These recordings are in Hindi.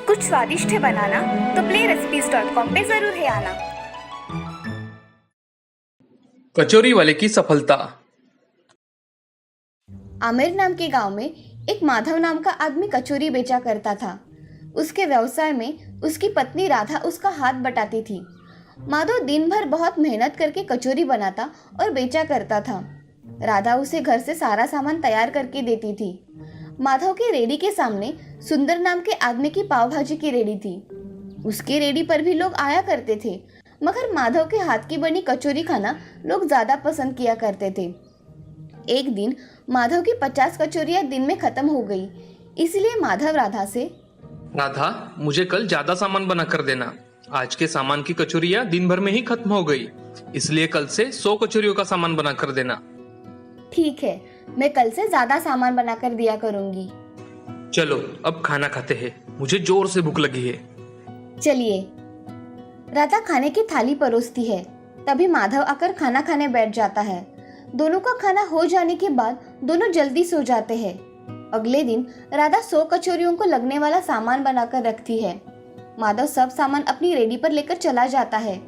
कुछ स्वादिष्ट है बनाना तो playrecipes.com पे जरूर है आना। कचौरी वाले की सफलता। आमिर नाम के गांव में एक माधव नाम का आदमी कचौरी बेचा करता था। उसके व्यवसाय में उसकी पत्नी राधा उसका हाथ बटाती थी। माधव दिन भर बहुत मेहनत करके कचौरी बनाता और बेचा करता था। राधा उसे घर से सारा सामान तैयार करके देती थी। माधव की रेडी के सामने सुंदर नाम के आदमी की पाव भाजी की रेडी थी। उसकी रेडी पर भी लोग आया करते थे, मगर माधव के हाथ की बनी कचौरी खाना लोग ज़्यादा पसंद किया करते थे। एक दिन माधव की 50 कचौरियाँ दिन में खत्म हो गई, इसलिए माधव राधा से, राधा, मुझे कल ज्यादा सामान बना कर देना। आज के सामान की कचौरियाँ दिन भर में ही खत्म हो गई, इसलिए कल से 100 कचौरियों का सामान बना कर देना। ठीक है, मैं कल से ज़्यादा सामान बना कर दिया करूँगी। चलो अब खाना खाते हैं, मुझे जोर से भूख लगी है। चलिए। राधा खाने की थाली परोसती है, तभी माधव आकर खाना खाने बैठ जाता है। दोनों का खाना हो जाने के बाद दोनों जल्दी सो जाते हैं। अगले दिन राधा 100 कचौरियों को लगने वाला सामान बनाकर रखती है। माधव सब सामान अपनी रेडी पर लेकर चला जाता है।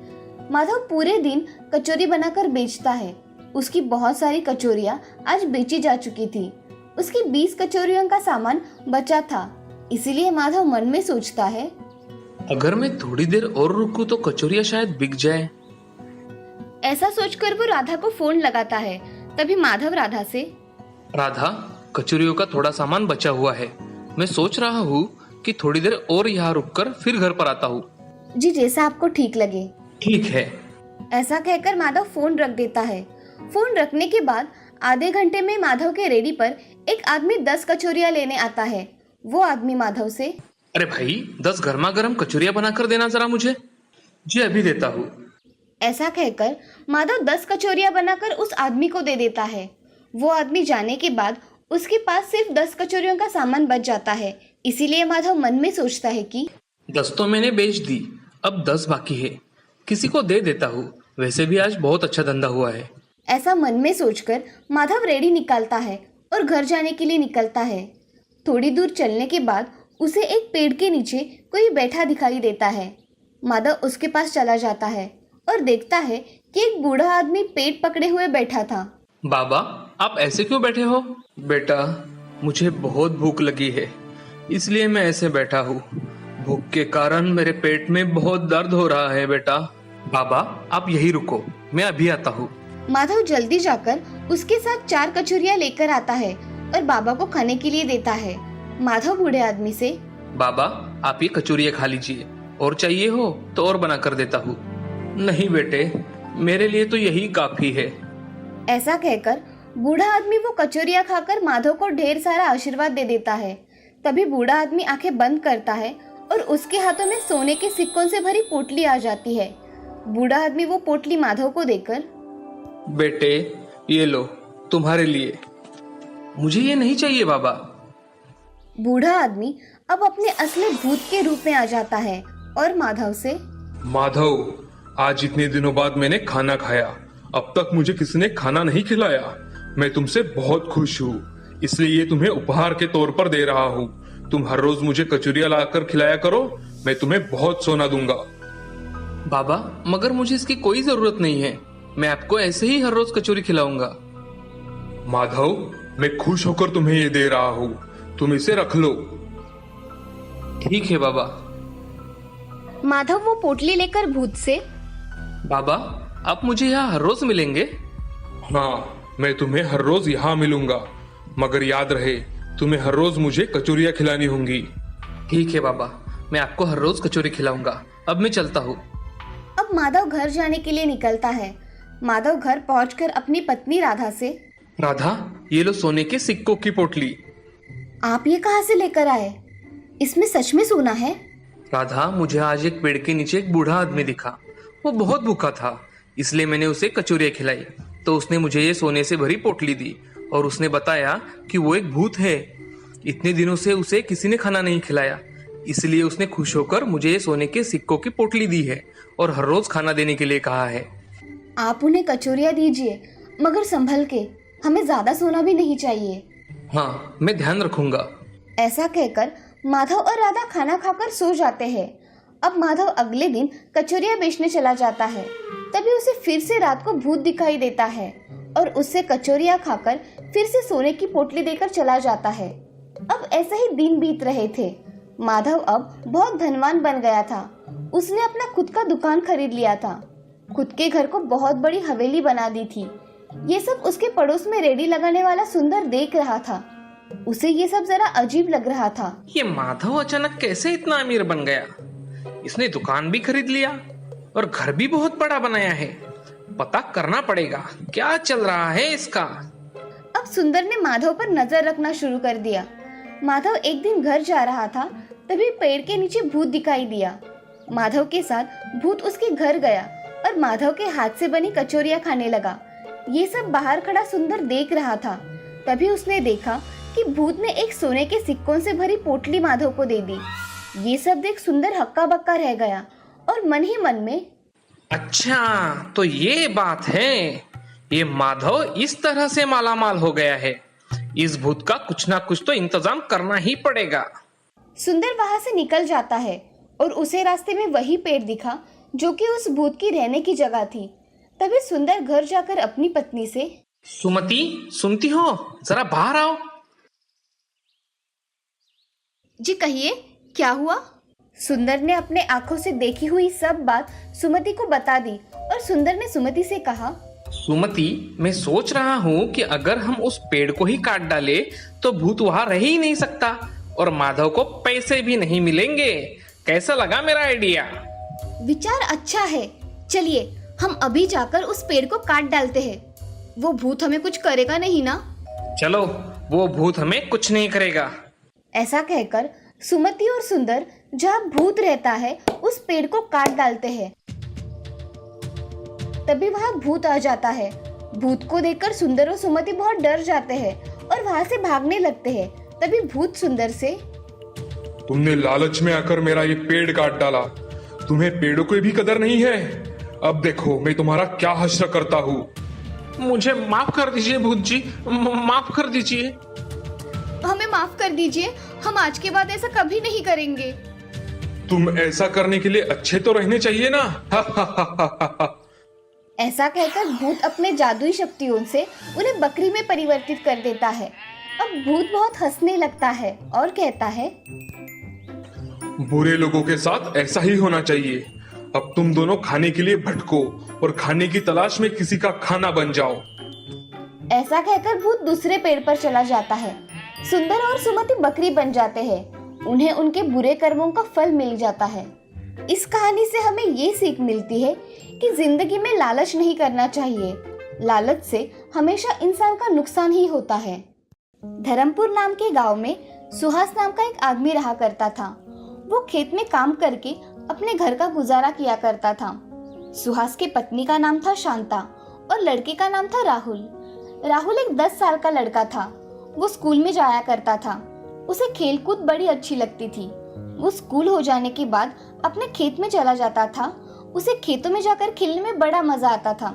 माधव पूरे दिन कचौरी बनाकर बेचता है। उसकी बहुत सारी कचौरियाँ आज बेची जा चुकी थी। उसकी 20 कचौरियों का सामान बचा था, इसीलिए माधव मन में सोचता है, अगर मैं थोड़ी देर और रुकूं तो कचौरियाँ शायद बिक जाए। ऐसा सोचकर वो राधा को फोन लगाता है। तभी माधव राधा से, राधा, कचौरियों का थोड़ा सामान बचा हुआ है। मैं सोच रहा हूँ कि थोड़ी देर और यहाँ रुककर फिर घर पर आता हूँ। जी, जैसा आपको ठीक लगे। ठीक है। ऐसा कहकर माधव फोन रख देता है। फोन रखने के बाद आधे घंटे में माधव के रेडी पर एक आदमी 10 कचौरियाँ लेने आता है। वो आदमी माधव से, अरे भाई, 10 गर्मा गर्म कचौरियाँ बना कर देना जरा मुझे। जी, अभी देता हूँ। ऐसा कहकर माधव 10 कचौरियाँ बनाकर उस आदमी को दे देता है। वो आदमी जाने के बाद उसके पास सिर्फ 10 कचौरियों का सामान बच जाता है, इसीलिए माधव मन में सोचता है कि 10 तो मैंने बेच दी, अब 10 बाकी है, किसी को दे देता हूँ। वैसे भी आज बहुत अच्छा धंधा हुआ है। ऐसा मन में सोचकर माधव रेडी निकालता है और घर जाने के लिए निकलता है। थोड़ी दूर चलने के बाद उसे एक पेड़ के नीचे कोई बैठा दिखाई देता है। माधव उसके पास चला जाता है और देखता है कि एक बूढ़ा आदमी पेट पकड़े हुए बैठा था। बाबा, आप ऐसे क्यों बैठे हो? बेटा, मुझे बहुत भूख लगी है, इसलिए मैं ऐसे बैठा हूँ। भूख के कारण मेरे पेट में बहुत दर्द हो रहा है। बेटा, बाबा, आप यही रुको, मैं अभी आता हूँ। माधव जल्दी जाकर उसके साथ 4 कचौरियाँ लेकर आता है और बाबा को खाने के लिए देता है। माधव बूढ़े आदमी से, बाबा, आप ये कचौरियाँ खा लीजिए, और चाहिए हो तो और बना कर देता हूँ। नहीं बेटे, मेरे लिए तो यही काफी है। ऐसा कहकर बूढ़ा आदमी वो कचौरियाँ खाकर माधव को ढेर सारा आशीर्वाद दे देता है। तभी बूढ़ा आदमी आंखें बंद करता है और उसके हाथों में सोने के सिक्कों से भरी पोटली आ जाती है। बूढ़ा आदमी वो पोटली माधव को देकर, बेटे, ये लो, तुम्हारे लिए। मुझे ये नहीं चाहिए बाबा। बूढ़ा आदमी अब अपने असली भूत के रूप में आ जाता है और माधव से, माधव, आज इतने दिनों बाद मैंने खाना खाया। अब तक मुझे किसी ने खाना नहीं खिलाया। मैं तुमसे बहुत खुश हूँ, इसलिए ये तुम्हें उपहार के तौर पर दे रहा हूँ। तुम हर रोज मुझे कचौरियाँ लाकर खिलाया करो, मैं तुम्हें बहुत सोना दूंगा। बाबा, मगर मुझे इसकी कोई जरूरत नहीं है, मैं आपको ऐसे ही हर रोज कचौरी खिलाऊंगा। माधव, मैं खुश होकर तुम्हें ये दे रहा हूँ, तुम इसे रख लो। ठीक है बाबा। माधव वो पोटली लेकर भूत से, बाबा, आप मुझे यहाँ हर रोज मिलेंगे? हाँ, मैं तुम्हें हर रोज यहाँ मिलूंगा, मगर याद रहे, तुम्हें हर रोज मुझे कचौरियाँ खिलानी होंगी। ठीक है बाबा, मैं आपको हर रोज कचौरी खिलाऊंगा। अब मैं चलता हूँ। अब माधव घर जाने के लिए निकलता है। माधव घर पहुंचकर अपनी पत्नी राधा से, राधा, ये लो सोने के सिक्कों की पोटली। आप ये कहाँ से लेकर आए? इसमें सच में सोना है? राधा, मुझे आज एक पेड़ के नीचे एक बूढ़ा आदमी दिखा। वो बहुत भूखा था, इसलिए मैंने उसे कचौरियाँ खिलाई, तो उसने मुझे ये सोने से भरी पोटली दी और उसने बताया कि वो एक भूत है। इतने दिनों से उसे किसी ने खाना नहीं खिलाया, इसलिए उसने खुश होकर मुझे ये सोने के सिक्कों की पोटली दी है और हर रोज खाना देने के लिए कहा है। आप उन्हें कचौरियाँ दीजिए, मगर संभल के, हमें ज्यादा सोना भी नहीं चाहिए। हाँ, मैं ध्यान रखूंगा। ऐसा कहकर माधव और राधा खाना खाकर सो जाते हैं। अब माधव अगले दिन कचौरियाँ बेचने चला जाता है। तभी उसे फिर से रात को भूत दिखाई देता है और उससे कचौरियाँ खाकर फिर से सोने की पोटली देकर चला जाता है। अब ऐसे ही दिन बीत रहे थे। माधव अब बहुत धनवान बन गया था। उसने अपना खुद का दुकान खरीद लिया था। खुद के घर को बहुत बड़ी हवेली बना दी थी। ये सब उसके पड़ोस में रेडी लगाने वाला सुंदर देख रहा था। उसे ये सब जरा अजीब लग रहा था। ये माधव अचानक कैसे इतना अमीर बन गया? इसने दुकान भी खरीद लिया और घर भी बहुत बड़ा बनाया है। पता करना पड़ेगा क्या चल रहा है इसका। अब सुंदर ने माधव पर नजर रखना शुरू कर दिया। माधव एक दिन घर जा रहा था, तभी पेड़ के नीचे भूत दिखाई दिया। माधव के साथ भूत उसके घर गया और माधव के हाथ से बनी कचौरियाँ खाने लगा। ये सब बाहर खड़ा सुंदर देख रहा था। तभी उसने देखा कि भूत ने एक सोने के सिक्कों से भरी पोटली माधव को दे दी। ये सब देख सुंदर हक्का बक्का रह गया और मन ही मन में, अच्छा तो ये बात है। ये माधव इस तरह से मालामाल हो गया है। इस भूत का कुछ ना कुछ तो इंतजाम करना ही पड़ेगा। सुंदर वहां से निकल जाता है और उसे रास्ते में वही पेड़ दिखा जो कि उस भूत की रहने की जगह थी। तभी सुंदर घर जाकर अपनी पत्नी से, सुमति, सुनती हो? जरा बाहर आओ। जी कहिए, क्या हुआ? सुंदर ने अपने आंखों से देखी हुई सब बात सुमति को बता दी और सुंदर ने सुमति से कहा, सुमति, मैं सोच रहा हूँ कि अगर हम उस पेड़ को ही काट डाले तो भूत वहां रह ही नहीं सकता और माधव को पैसे भी नहीं मिलेंगे। कैसा लगा मेरा आइडिया? विचार अच्छा है। चलिए हम अभी जाकर उस पेड़ को काट डालते हैं। वो भूत हमें कुछ करेगा नहीं ना? चलो, वो भूत हमें कुछ नहीं करेगा। ऐसा कहकर सुमति और सुंदर जहाँ भूत रहता है उस पेड़ को काट डालते हैं। तभी वहाँ भूत आ जाता है। भूत को देखकर सुंदर और सुमति बहुत डर जाते हैं और वहाँ से भागने लगते हैं। तभी भूत सुंदर से, तुमने लालच में आकर मेरा ये पेड़ काट डाला। तुम्हें पेड़ों की भी कदर नहीं है। अब देखो मैं तुम्हारा क्या हश्र करता हूँ। मुझे माफ कर दीजिए भूत जी, माफ कर दीजिए। हमें माफ कर दीजिए, हम आज के बाद ऐसा कभी नहीं करेंगे। तुम ऐसा करने के लिए अच्छे तो रहने चाहिए ना। ऐसा कहकर भूत अपने जादुई शक्तियों से उन्हें बकरी में परिवर्तित कर देता है। अब भूत बहुत हंसने लगता है और कहता है, बुरे लोगों के साथ ऐसा ही होना चाहिए। अब तुम दोनों खाने के लिए भटको और खाने की तलाश में किसी का खाना बन जाओ। ऐसा कहकर भूत दूसरे पेड़ पर चला जाता है। सुंदर और सुमति बकरी बन जाते हैं। उन्हें उनके बुरे कर्मों का फल मिल जाता है। इस कहानी से हमें ये सीख मिलती है कि जिंदगी में लालच नहीं करना चाहिए। लालच से हमेशा इंसान का नुकसान ही होता है। धर्मपुर नाम के गांव में सुहास नाम का एक आदमी रहा करता था। वो खेत में काम करके अपने घर का गुजारा किया करता था। सुहास के पत्नी का नाम था शांता और लड़के का नाम था राहुल। राहुल एक 10 साल का लड़का था। वो स्कूल में जाया करता था। उसे खेलकूद बड़ी अच्छी लगती थी। वो स्कूल हो जाने के बाद अपने खेत में चला जाता था। उसे खेतों में जाकर खेलने में बड़ा मजा आता था।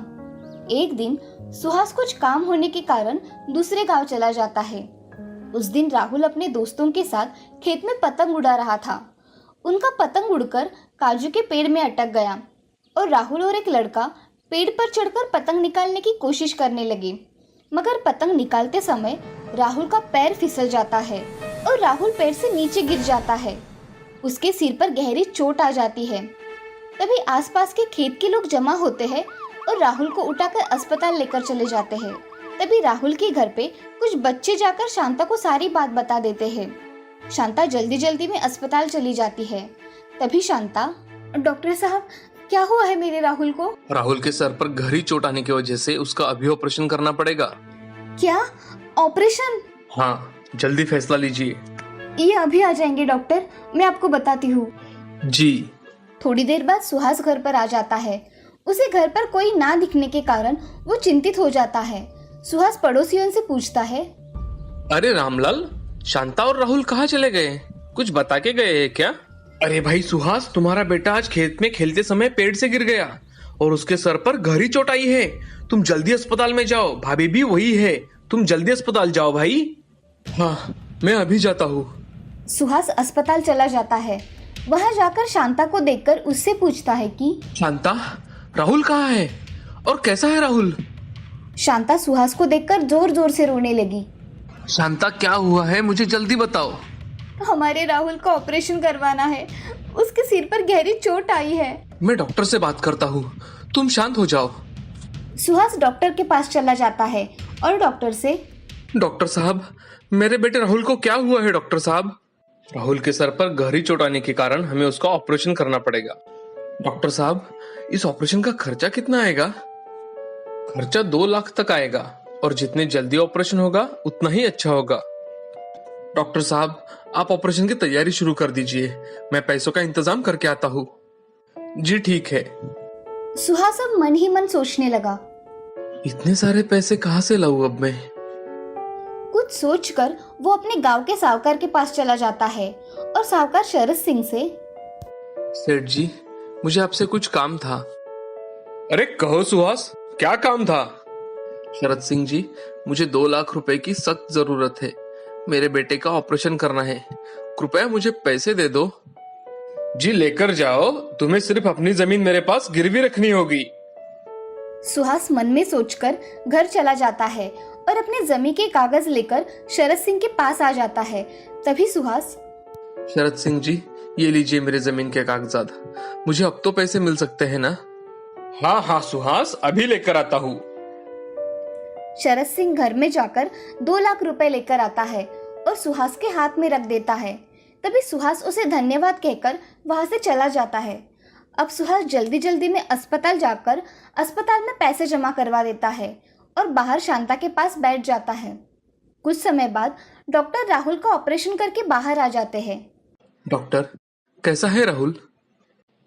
एक दिन सुहास कुछ काम होने के कारण दूसरे गांव चला जाता है। उस दिन राहुल अपने दोस्तों के साथ खेत में पतंग उड़ा रहा था। उनका पतंग उड़कर काजू के पेड़ में अटक गया और राहुल और एक लड़का पेड़ पर चढ़कर पतंग निकालने की कोशिश करने लगे। मगर पतंग निकालते समय राहुल का पैर फिसल जाता है और राहुल पेड़ से नीचे गिर जाता है। उसके सिर पर गहरी चोट आ जाती है। तभी आसपास के खेत के लोग जमा होते हैं और राहुल को उठाकर अस्पताल लेकर चले जाते हैं। तभी राहुल के घर पे कुछ बच्चे जाकर शांता को सारी बात बता देते हैं। शांता जल्दी जल्दी में अस्पताल चली जाती है। तभी शांता, डॉक्टर साहब क्या हुआ है मेरे राहुल को? राहुल के सर पर गहरी चोट आने की वजह से उसका अभी ऑपरेशन करना पड़ेगा। क्या ऑपरेशन? हाँ, जल्दी फैसला लीजिए। ये अभी आ जाएंगे डॉक्टर, मैं आपको बताती हूँ। जी। थोड़ी देर बाद सुहास घर पर आ जाता है। उसे घर पर कोई ना दिखने के कारण वो चिंतित हो जाता है। सुहास पड़ोसियों से पूछता है, अरे रामलाल, शांता और राहुल कहाँ चले गए? कुछ बता के गए हैं क्या? अरे भाई सुहास, तुम्हारा बेटा आज खेत में खेलते समय पेड़ से गिर गया और उसके सर पर गहरी चोट आई है। तुम जल्दी अस्पताल में जाओ, भाभी भी वही है, तुम जल्दी अस्पताल जाओ भाई। हाँ, मैं अभी जाता हूँ। सुहास अस्पताल चला जाता है। वहां जाकर शांता को देखकर उससे पूछता है कि शांता, राहुल कहाँ है और कैसा है राहुल? शांता सुहास को देखकर जोर जोर से रोने लगी। शांता, क्या हुआ है, मुझे जल्दी बताओ। हमारे राहुल का ऑपरेशन करवाना है, उसके सिर पर गहरी चोट आई है। मैं डॉक्टर से बात करता हूँ, तुम शांत हो जाओ। सुहास डॉक्टर के पास चला जाता है और डॉक्टर से, डॉक्टर साहब, मेरे बेटे राहुल को क्या हुआ है डॉक्टर साहब? राहुल के सर पर गहरी चोट आने के कारण हमें उसका ऑपरेशन करना पड़ेगा। डॉक्टर साहब, इस ऑपरेशन का खर्चा कितना आएगा? खर्चा 2 लाख तक आएगा और जितने जल्दी ऑपरेशन होगा उतना ही अच्छा होगा। डॉक्टर साहब, आप ऑपरेशन की तैयारी शुरू कर दीजिए, मैं पैसों का इंतजाम करके आता हूँ। जी ठीक है। सुहास अब मन ही मन सोचने लगा। इतने सारे पैसे कहाँ से लाऊं अब मैं? कुछ सोचकर वो अपने गांव के साहूकार के पास चला जाता है और साहूकार शरद सिंह से, सेठ जी, मुझे आपसे कुछ काम था। अरे कहो सुहास, क्या काम था? शरद सिंह जी, मुझे 2 लाख रुपए की सख्त जरूरत है। मेरे बेटे का ऑपरेशन करना है, कृपया मुझे पैसे दे दो। जी लेकर जाओ, तुम्हें सिर्फ अपनी जमीन मेरे पास गिरवी रखनी होगी। सुहास मन में सोचकर घर चला जाता है और अपने जमीन के कागज लेकर शरद सिंह के पास आ जाता है। तभी सुहास, शरद सिंह जी, ये लीजिए मेरे जमीन के कागजात, मुझे अब तो पैसे मिल सकते हैं ना? हाँ हाँ सुहास, अभी लेकर आता हूँ। शरद सिंह घर में जाकर 2 लाख रुपए लेकर आता है और सुहास के हाथ में रख देता है। तभी सुहास उसे धन्यवाद कहकर वहां से चला जाता है। अब सुहास जल्दी जल्दी में अस्पताल जाकर अस्पताल में पैसे जमा करवा देता है और बाहर शांता के पास बैठ जाता है। कुछ समय बाद डॉक्टर राहुल का ऑपरेशन करके बाहर आ जाते हैं। डॉक्टर, कैसा है राहुल?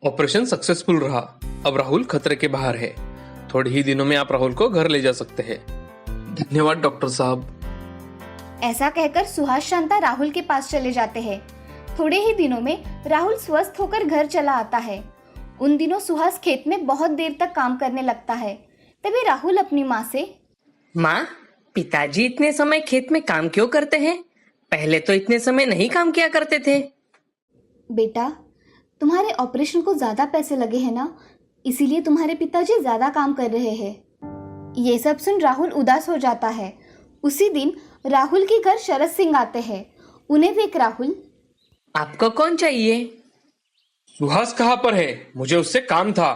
ऑपरेशन सक्सेसफुल रहा, अब राहुल खतरे के बाहर है। थोड़े ही दिनों में आप राहुल को घर ले जा सकते हैं। धन्यवाद डॉक्टर साहब। ऐसा कहकर सुहास शांता राहुल के पास चले जाते हैं। थोड़े ही दिनों में राहुल स्वस्थ होकर घर चला आता है। उन दिनों सुहास खेत में बहुत देर तक काम करने लगता है। तभी राहुल अपनी माँ से, माँ, पिताजी इतने समय खेत में काम क्यों करते हैं? पहले तो इतने समय नहीं काम किया करते थे। बेटा, तुम्हारे ऑपरेशन को ज्यादा पैसे लगे हैं ना, इसीलिए तुम्हारे पिताजी ज्यादा काम कर रहे हैं। ये सब सुन राहुल उदास हो जाता है। उसी दिन राहुल के घर शरद सिंह आते हैं। उन्हें देख राहुल, आपको कौन चाहिए? सुहास कहाँ पर है? मुझे उससे काम था।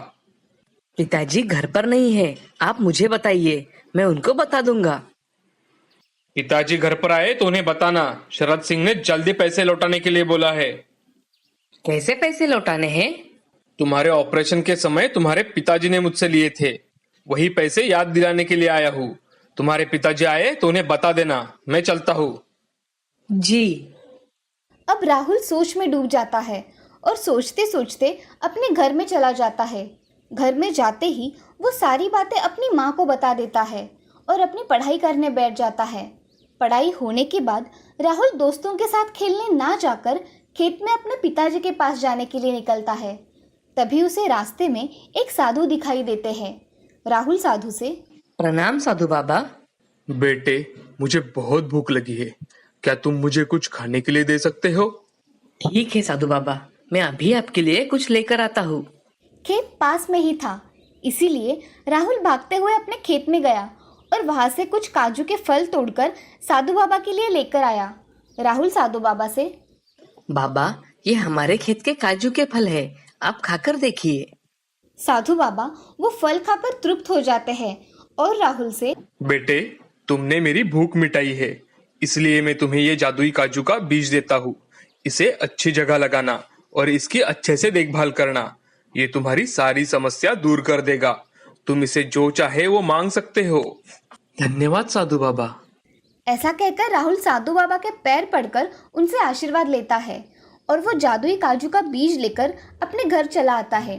पिताजी घर पर नहीं है, आप मुझे बताइए, मैं उनको बता दूंगा। पिताजी घर पर आए तो उन्हें बताना, शरद सिंह ने जल्दी पैसे लौटाने के लिए बोला है। कैसे पैसे लौटाने हैं? तुम्हारे ऑपरेशन के समय तुम्हारे पिताजी ने मुझसे लिए थे, वही पैसे याद दिलाने के लिए आया हूँ। तुम्हारे पिताजी आए तो उन्हें बता देना, मैं चलता हूँ। जी। अब राहुल सोच में डूब जाता है और सोचते सोचते अपने घर में चला जाता है। घर में जाते ही वो सारी बातें अपनी माँ को बता देता है और अपनी पढ़ाई करने बैठ जाता है। पढ़ाई होने के बाद राहुल दोस्तों के साथ खेलने ना जाकर खेत में अपने पिताजी के पास जाने के लिए निकलता है। तभी उसे रास्ते में एक साधु दिखाई देते हैं। राहुल साधु से, प्रणाम साधु बाबा। बेटे, मुझे बहुत भूख लगी है, क्या तुम मुझे कुछ खाने के लिए दे सकते हो? ठीक है साधु बाबा, मैं अभी आपके लिए कुछ लेकर आता हूँ। खेत पास में ही था, इसीलिए राहुल भागते हुए अपने खेत में गया और वहां से कुछ काजू के फल तोड़कर साधु बाबा के लिए लेकर आया। राहुल साधु बाबा से, बाबा, ये हमारे खेत के काजू के फल है, आप खाकर देखिए। साधु बाबा वो फल खाकर तृप्त हो जाते हैं और राहुल से, बेटे, तुमने मेरी भूख मिटाई है, इसलिए मैं तुम्हें ये जादुई काजू का बीज देता हूँ। इसे अच्छी जगह लगाना और इसकी अच्छे से देखभाल करना, ये तुम्हारी सारी समस्या दूर कर देगा। तुम इसे जो चाहे वो मांग सकते हो। धन्यवाद साधु बाबा। ऐसा कहकर राहुल साधु बाबा के पैर पड़कर उनसे आशीर्वाद लेता है और वो जादुई काजू का बीज लेकर अपने घर चला आता है।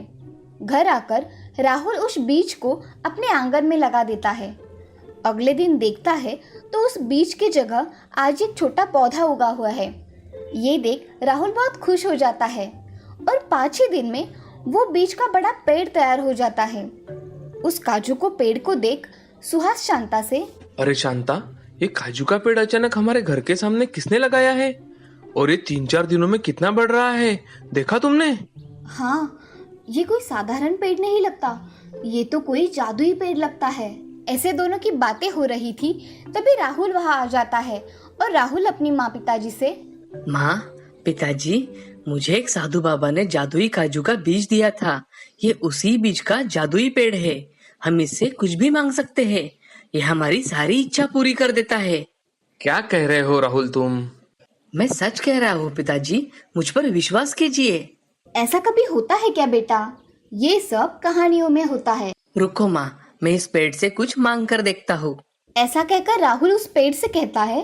घर आकर राहुल उस बीज को अपने आंगन में लगा देता है। अगले दिन देखता है तो उस बीज की जगह आज एक छोटा पौधा उगा हुआ है। ये देख राहुल बहुत खुश हो जाता है और 5 ही दिन में वो बीज का बड़ा पेड़ तैयार हो जाता है। उस काजू को पेड़ को देख सुहास शांता से, अरे शांता, ये काजू का पेड़ अचानक हमारे घर के सामने किसने लगाया है? और ये 3-4 दिनों में कितना बढ़ रहा है, देखा तुमने? हाँ, ये कोई साधारण पेड़ नहीं लगता, ये तो कोई जादुई पेड़ लगता है। ऐसे दोनों की बातें हो रही थी, तभी राहुल वहाँ आ जाता है और राहुल अपनी माँ पिताजी से, माँ, पिताजी, मुझे एक साधु बाबा ने जादुई काजू का बीज दिया था। ये उसी बीज का जादुई पेड़ है। हम इससे कुछ भी मांग सकते हैं। ये हमारी सारी इच्छा पूरी कर देता है। क्या कह रहे हो राहुल तुम? मैं सच कह रहा हूँ पिताजी, मुझ पर विश्वास कीजिए। ऐसा कभी होता है क्या बेटा? ये सब कहानियों में होता है। रुको माँ, मैं इस पेड़ से कुछ मांग कर देखता हूँ। ऐसा कहकर राहुल उस पेड़ से कहता है,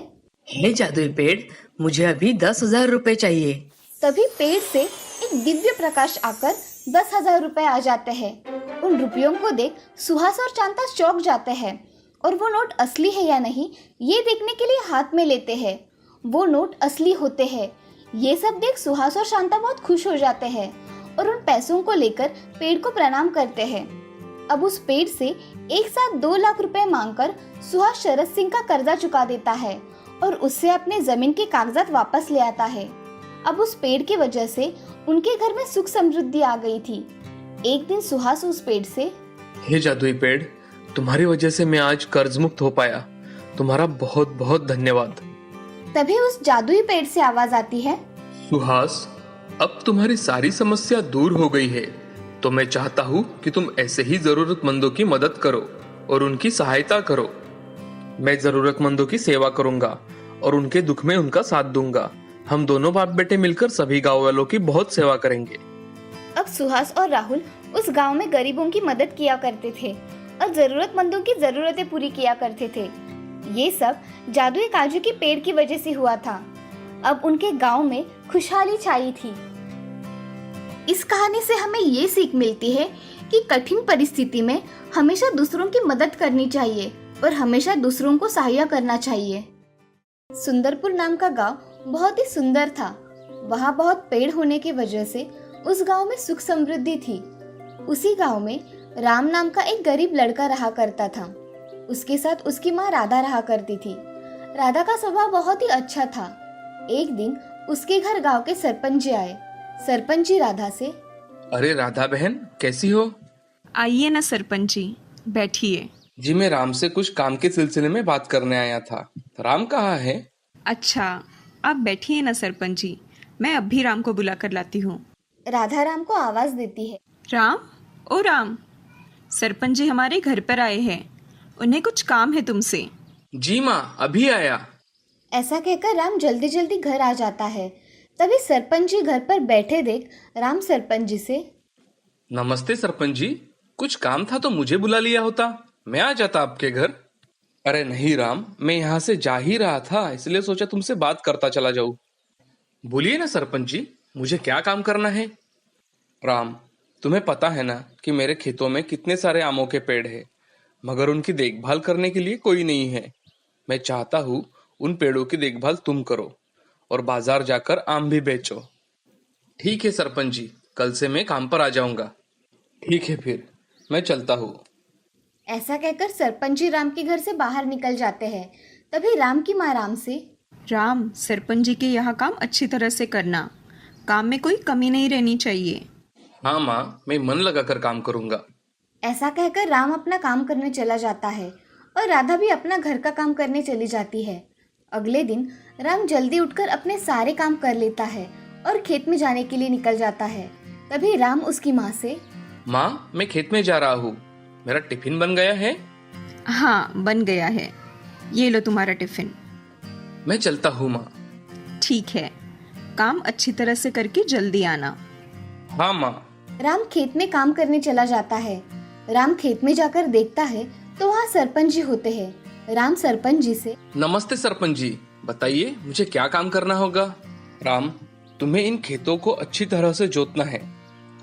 हे जादुई पेड़, मुझे अभी 10,000 रुपए चाहिए। तभी पेड़ से एक दिव्य प्रकाश आकर 10,000 रुपए आ जाते हैं। उन रुपयों को देख सुहास और शांता चौंक जाते हैं और वो नोट असली है या नहीं ये देखने के लिए हाथ में लेते हैं। वो नोट असली होते हैं। ये सब देख सुहास और शांता बहुत खुश हो जाते हैं और उन पैसों को लेकर पेड़ को प्रणाम करते हैं। अब उस पेड़ से एक साथ 2 लाख रुपए मांगकर सुहास शरद सिंह का कर्जा चुका देता है और उससे अपने जमीन के कागजात वापस ले आता है। अब उस पेड़ की वजह से उनके घर में सुख समृद्धि आ गई थी। एक दिन सुहास उस पेड़ से, हे जादुई पेड़, तुम्हारी वजह से मैं आज कर्ज मुक्त हो पाया। तुम्हारा बहुत बहुत धन्यवाद। तभी उस जादुई पेड़ से आवाज आती है, सुहास, अब तुम्हारी सारी समस्या दूर हो गई है, तो मैं चाहता हूँ कि तुम ऐसे ही जरूरतमंदों की मदद करो और उनकी सहायता करो। मैं जरूरतमंदों की सेवा करूंगा और उनके दुख में उनका साथ दूंगा। हम दोनों बाप बेटे मिलकर सभी गांव वालों की बहुत सेवा करेंगे। अब सुहास और राहुल उस गांव में गरीबों की मदद किया करते थे और जरूरतमंदों की जरूरतें पूरी किया करते थे। ये सब जादुई काजू के पेड़ की वजह से हुआ था। अब उनके गांव में खुशहाली छाई थी। इस कहानी से हमें ये सीख मिलती है कि कठिन परिस्थिति में हमेशा दूसरों की मदद करनी चाहिए और हमेशा दूसरों को सहायता करना चाहिए। सुंदरपुर नाम का गांव बहुत ही सुंदर था। वहाँ बहुत पेड़ होने की वजह से उस गांव में सुख समृद्धि थी। उसी गांव में राम नाम का एक गरीब लड़का रहा करता था। उसके साथ उसकी माँ राधा रहा करती थी। राधा का स्वभाव बहुत ही अच्छा था। एक दिन उसके घर गांव के सरपंच जी आए। सरपंच जी राधा से, अरे राधा बहन, कैसी हो? आइए ना सरपंच जी, बैठिए। जी, मैं राम से कुछ काम के सिलसिले में बात करने आया था। राम कहाँ है? अच्छा, आप बैठिए ना सरपंच जी, मैं अभी राम को बुला कर लाती हूँ। राधा राम को आवाज देती है, राम, ओ राम, सरपंच जी हमारे घर पर आए हैं, उन्हें कुछ काम है तुमसे। जी माँ, अभी आया। ऐसा कहकर राम जल्दी जल्दी घर आ जाता है। तभी सरपंच जी घर पर बैठे देख राम सरपंच जी से, नमस्ते सरपंच जी, कुछ काम था तो मुझे बुला लिया होता, मैं आ जाता आपके घर। अरे नहीं राम, मैं यहाँ से जा ही रहा था, इसलिए सोचा तुमसे बात करता चला जाऊँ। बोलिए ना सरपंच जी, मुझे क्या काम करना है? राम, तुम्हें पता है ना कि मेरे खेतों में कितने सारे आमों के पेड़ हैं, मगर उनकी देखभाल करने के लिए कोई नहीं है। मैं चाहता हूँ उन पेड़ों की देखभाल तुम करो और बाजार जाकर आम भी बेचो। ठीक है सरपंच जी, कल से मैं काम पर आ जाऊंगा। ठीक है, फिर मैं चलता हूँ। ऐसा कहकर सरपंच जी राम के घर से बाहर निकल जाते हैं। तभी राम की माँ राम से, राम, सरपंच जी के यहाँ काम अच्छी तरह से करना, काम में कोई कमी नहीं रहनी चाहिए। हाँ माँ, मैं मन लगाकर काम करूंगा। ऐसा कहकर राम अपना काम करने चला जाता है और राधा भी अपना घर का काम करने चली जाती है। अगले दिन राम जल्दी उठकर अपने सारे काम कर लेता है और खेत में जाने के लिए निकल जाता है। तभी राम उसकी माँ से, माँ, मैं खेत में जा रहा हूँ, मेरा टिफिन बन गया है? हाँ, बन गया है, ये लो तुम्हारा टिफिन। मैं चलता हूँ माँ। ठीक है, काम अच्छी तरह से करके जल्दी आना। हाँ माँ। राम खेत में काम करने चला जाता है। राम खेत में जाकर देखता है तो वहाँ सरपंच जी होते हैं। राम सरपंच जी से, नमस्ते सरपंच जी, बताइए मुझे क्या काम करना होगा? राम, तुम्हें इन खेतों को अच्छी तरह से जोतना है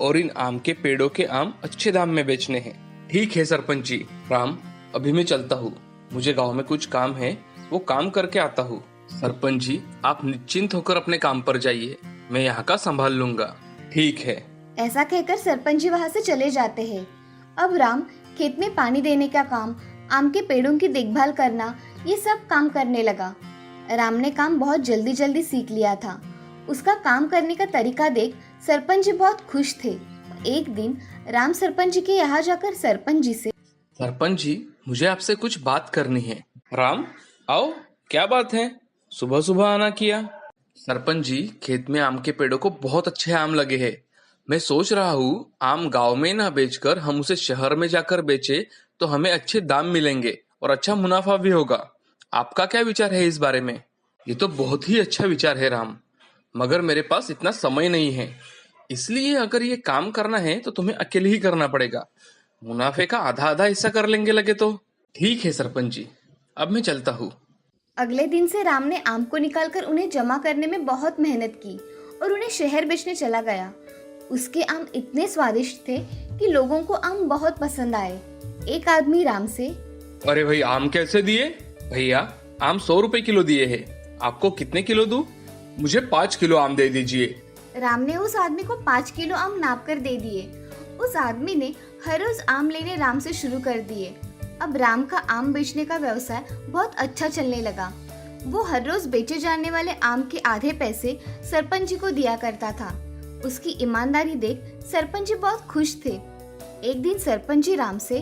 और इन आम के पेड़ों के आम अच्छे दाम में बेचने हैं। ठीक है सरपंच जी। राम, अभी मैं चलता हूँ, मुझे गांव में कुछ काम है, वो काम करके आता हूँ। सरपंच जी, आप निश्चिंत होकर अपने काम पर जाइए, मैं यहाँ का संभाल लूंगा। ठीक है। ऐसा कहकर सरपंच जी वहाँ से चले जाते हैं। अब राम खेत में पानी देने का काम, आम के पेड़ों की देखभाल करना, ये सब काम करने लगा। राम ने काम बहुत जल्दी जल्दी सीख लिया था। उसका काम करने का तरीका देख सरपंच जी बहुत खुश थे। एक दिन राम सरपंच जी के यहाँ जाकर सरपंच जी से, सरपंच जी, मुझे आपसे कुछ बात करनी है। राम, आओ, क्या बात है? सुबह सुबह आना किया। सरपंच जी, खेत में आम के पेड़ों को बहुत अच्छे आम लगे हैं। मैं सोच रहा हूँ आम गांव में ना बेचकर हम उसे शहर में जाकर बेचे तो हमें अच्छे दाम मिलेंगे और अच्छा मुनाफा भी होगा। आपका क्या विचार है इस बारे में? ये तो बहुत ही अच्छा विचार है राम, मगर मेरे पास इतना समय नहीं है, इसलिए अगर ये काम करना है तो तुम्हें अकेले ही करना पड़ेगा। मुनाफे का आधा आधा हिस्सा कर लेंगे लगे तो। ठीक है सरपंच जी, अब मैं चलता हूँ। अगले दिन से राम ने आम को निकालकर उन्हें जमा करने में बहुत मेहनत की और उन्हें शहर बेचने चला गया। उसके आम इतने स्वादिष्ट थे कि लोगों को आम बहुत पसंद आए। एक आदमी राम से, अरे भाई, आम कैसे दिए? भैया, आम 100 रुपए किलो दिए हैं। आपको कितने किलो दूं? मुझे 5 किलो आम दे दीजिए। राम ने उस आदमी को 5 किलो आम नाप कर दे दिए। उस आदमी ने हर रोज आम लेने राम से शुरू कर दिए। अब राम का आम बेचने का व्यवसाय बहुत अच्छा चलने लगा। वो हर रोज बेचे जाने वाले आम के आधे पैसे सरपंच जी को दिया करता था। उसकी ईमानदारी देख सरपंच जी बहुत खुश थे। एक दिन सरपंच जी राम से,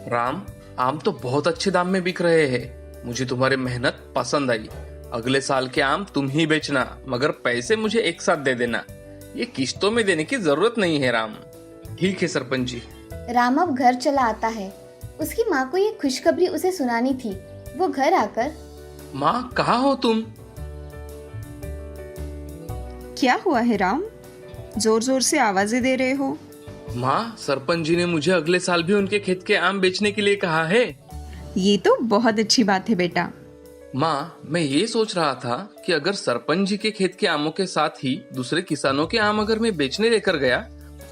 राम, आम तो बहुत अच्छे दाम में बिक रहे हैं। मुझे तुम्हारी मेहनत पसंद आई। अगले साल के आम तुम ही बेचना, मगर पैसे मुझे एक साथ दे देना। ये किश्तों में देने की जरूरत नहीं है राम। ठीक है सरपंच जी। राम अब घर चला आता है। उसकी माँ को ये खुशखबरी उसे सुनानी थी। वो घर आकर, माँ, कहाँ हो तुम? क्या हुआ है राम? जोर जोर से आवाजें दे रहे हो। माँ, सरपंच जी ने मुझे अगले साल भी उनके खेत के आम बेचने के लिए कहा है। ये तो बहुत अच्छी बात है बेटा। माँ, मैं ये सोच रहा था कि अगर सरपंच जी के खेत के आमों के साथ ही दूसरे किसानों के आम अगर मैं बेचने लेकर गया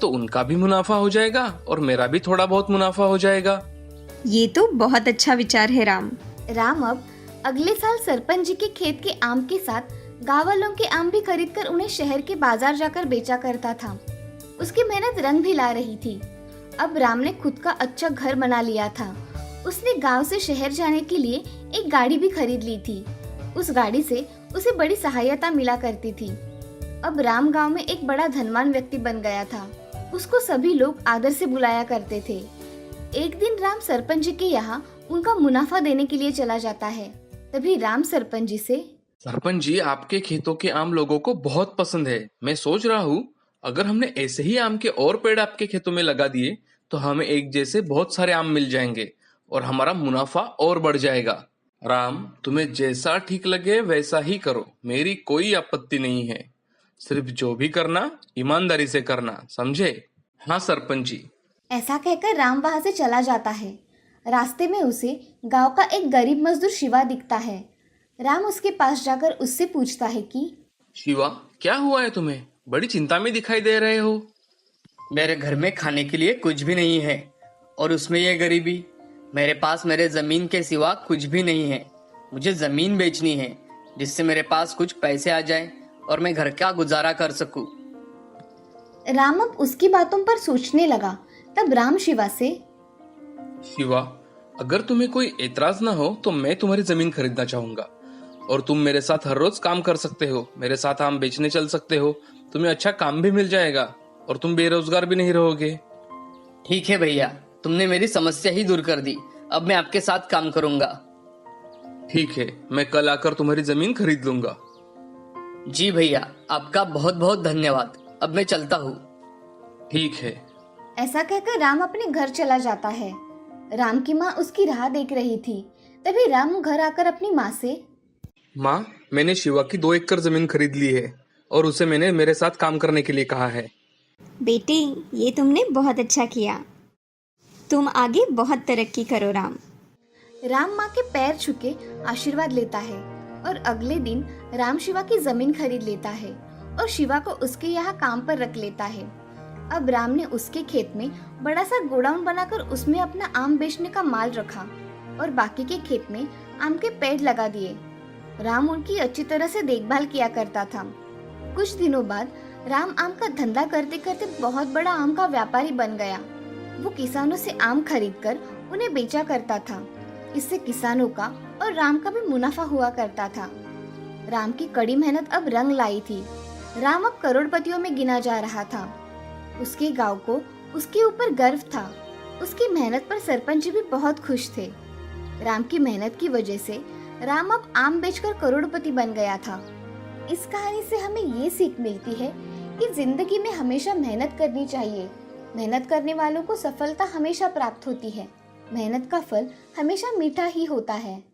तो उनका भी मुनाफा हो जाएगा और मेरा भी थोड़ा बहुत मुनाफा हो जाएगा। ये तो बहुत अच्छा विचार है राम। राम अब अगले साल सरपंच जी के खेत के आम के साथ गाँव वालों के आम भी खरीदकर उन्हें शहर के बाजार जाकर बेचा करता था। उसकी मेहनत रंग भी ला रही थी। अब राम ने खुद का अच्छा घर बना लिया था। उसने गांव से शहर जाने के लिए एक गाड़ी भी खरीद ली थी। उस गाड़ी से उसे बड़ी सहायता मिला करती थी। अब राम गांव में एक बड़ा धनवान व्यक्ति बन गया था। उसको सभी लोग आदर से बुलाया करते थे। एक दिन राम सरपंच जी के यहाँ उनका मुनाफा देने के लिए चला जाता है। तभी राम सरपंच जी से, सरपंच जी, आपके खेतों के आम लोगों को बहुत पसंद है। मैं सोच रहा हूँ अगर हमने ऐसे ही आम के और पेड़ आपके खेतों में लगा दिए तो हमें एक जैसे बहुत सारे आम मिल जाएंगे और हमारा मुनाफा और बढ़ जाएगा। राम, तुम्हें जैसा ठीक लगे वैसा ही करो, मेरी कोई आपत्ति नहीं है। सिर्फ जो भी करना ईमानदारी से करना, समझे? हाँ सरपंच जी। ऐसा कहकर राम वहाँ से चला जाता है। रास्ते में उसे गांव का एक गरीब मजदूर शिवा दिखता है। राम उसके पास जाकर उससे पूछता है कि, शिवा, क्या हुआ है तुम्हें? बड़ी चिंता में दिखाई दे रहे हो। मेरे घर में खाने के लिए कुछ भी नहीं है और उसमें ये गरीबी। मेरे पास मेरे जमीन के सिवा कुछ भी नहीं है। मुझे जमीन बेचनी है जिससे मेरे पास कुछ पैसे आ जाए और मैं घर का गुजारा कर सकूं। राम अब उसकी बातों पर सोचने लगा। तब राम शिवा से, शिवा, अगर तुम्हें कोई एतराज ना हो तो मैं तुम्हारी जमीन खरीदना चाहूंगा और तुम मेरे साथ हर रोज काम कर सकते हो। मेरे साथ आम बेचने चल सकते हो। तुम्हें अच्छा काम भी मिल जाएगा और तुम बेरोजगार भी नहीं रहोगे। ठीक है भैया, तुमने मेरी समस्या ही दूर कर दी। अब मैं आपके साथ काम करूंगा। ठीक है, मैं कल आकर तुम्हारी जमीन खरीद लूंगा। जी भैया, आपका बहुत बहुत धन्यवाद। अब मैं चलता हूँ। ठीक है। ऐसा कहकर राम अपने घर चला जाता है। राम की माँ उसकी राह देख रही थी। तभी राम घर आकर अपनी माँ से, माँ, मैंने शिवा की 2 एकड़ जमीन खरीद ली है और उसे मैंने मेरे साथ काम करने के लिए कहा है। बेटे, ये तुमने बहुत अच्छा किया। तुम आगे बहुत तरक्की करो राम। राम माँ के पैर छूके आशीर्वाद लेता है और अगले दिन राम शिवा की जमीन खरीद लेता है और शिवा को उसके यहाँ काम पर रख लेता है। अब राम ने उसके खेत में बड़ा सा गोडाउन बनाकर उसमें अपना आम बेचने का माल रखा और बाकी के खेत में आम के पेड़ लगा दिए। राम उनकी अच्छी तरह से देखभाल किया करता था। कुछ दिनों बाद राम आम का धंधा करते करते बहुत बड़ा आम का व्यापारी बन गया। वो किसानों से आम खरीदकर उन्हें बेचा करता था। इससे किसानों का और राम का भी मुनाफा हुआ करता था। राम की कड़ी मेहनत अब रंग लाई थी। राम अब करोड़पतियों में गिना जा रहा था। उसके गांव को उसके ऊपर गर्व था। उसकी मेहनत पर सरपंच जी भी बहुत खुश थे। राम की मेहनत की वजह से राम अब आम बेचकर करोड़पति बन गया था। इस कहानी से हमें ये सीख मिलती है कि जिंदगी में हमेशा मेहनत करनी चाहिए। मेहनत करने वालों को सफलता हमेशा प्राप्त होती है। मेहनत का फल हमेशा मीठा ही होता है।